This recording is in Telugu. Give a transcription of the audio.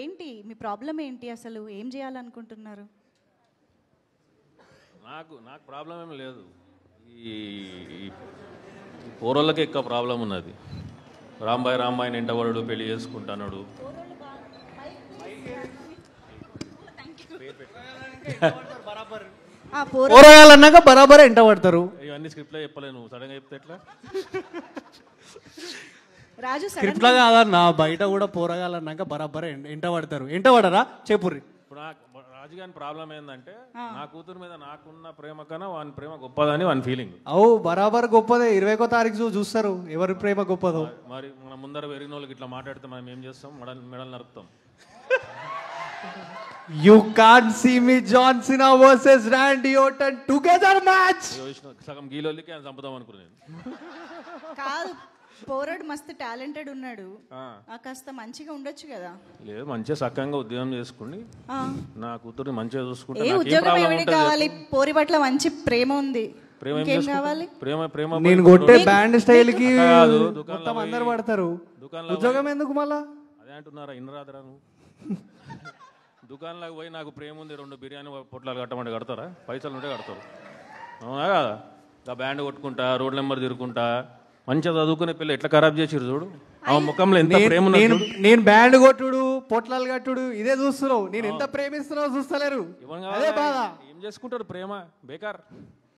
ఏంటి మీ ప్రాబ్లం ఏంటి? అసలు ఏం చేయాలనుకుంటున్నారు? నాకు ప్రాబ్లం ఏం లేదు. ఈ పోరోళ్ళకి ఎక్కువ ప్రాబ్లం ఉన్నది. రాంబాయిని ఎంటవాడు పెళ్లి చేసుకుంటాడు. పోరాయాలన్నాక బరాబర్ ఎంట పడతారు. ఇవన్నీ స్క్రిప్ట్లో చెప్పలేను, సడన్గా చెప్తే ఎట్లా? రాజు స్క్రిప్ట్ లాగా కాదన్నా, బయట కూడా పోరాయాలన్నాక బరాబర్ ఎంట పడతారు. ఎంట పడరా చెప్పుర్రి. ఇప్పుడు నాకు రాజుగారి ప్రాబ్లం ఏంటంటే, నా కూతురు మీద నాకున్న ప్రేమ కన్నా వాని ప్రేమ గొప్పదని వాని ఫీలింగ్. అవు బరాబర్ గొప్పదే. 20వ తారీఖు చూస్తారు ఎవరి ప్రేమ గొప్పదో. మరి మన ముందర పెరిగిన వాళ్ళకి ఇట్లా మాట్లాడితే మనం ఏం చేస్తాం? మెడలు నరుకుతాం. You can't see me John Cena versus Randy Orton together match. సగం గీలోళ్ళకి ఆయన చంపుదాం అనుకున్నాను. కాదు, పోరాడు మస్తు టాలెంటెడ్ ఉన్నాడు, కాస్త మంచిగా ఉండొచ్చు కదా. లేదు, మంచిగా సక్కంగా ఉద్యోగం చేసుకుని నా కూతుర్ని మంచిగా చూసుకుంటే ఏ ఉద్యోగం ఏమిటి కావాలి? పోరి పట్ల మంచి ప్రేమ ఉంది, ఏం కావాలి? ప్రేమ నేను కొట్టే బ్యాండ్ స్టైల్ కి మొత్తం అందరు పడతారు. ఉద్యోగం ఎందుకు మళ్ళా? అదే అంటున్నారా? ఇన్నరాదరా నువ్వు? దుకాణంలోకి పోయి నాకు ప్రేమ ఉంది 2 బిర్యానీ పొట్లాలు కట్టమంటే కడతారా? పైసలు ఉంటే కడతారు. అవునా కదా? ఆ బ్యాండ్ కొట్టుకుంటా, రోడ్ నెంబర్ తిరుగుకుంటా, మంచిగా చదువుకునే పిల్ల ఎట్లా ఖరాబ్ చేసిరు చూడు. ఆ ముఖంలో ఎంత ప్రేమ. నేను బ్యాండ్ కొట్టుడు, పొట్లాలు కట్టుడు ఇదే చూస్తున్నావు. నేను ఎంత ప్రేమిస్తున్నావు చూస్తలేరు. ఏం చేసుకుంటారు? ప్రేమ బేకార్.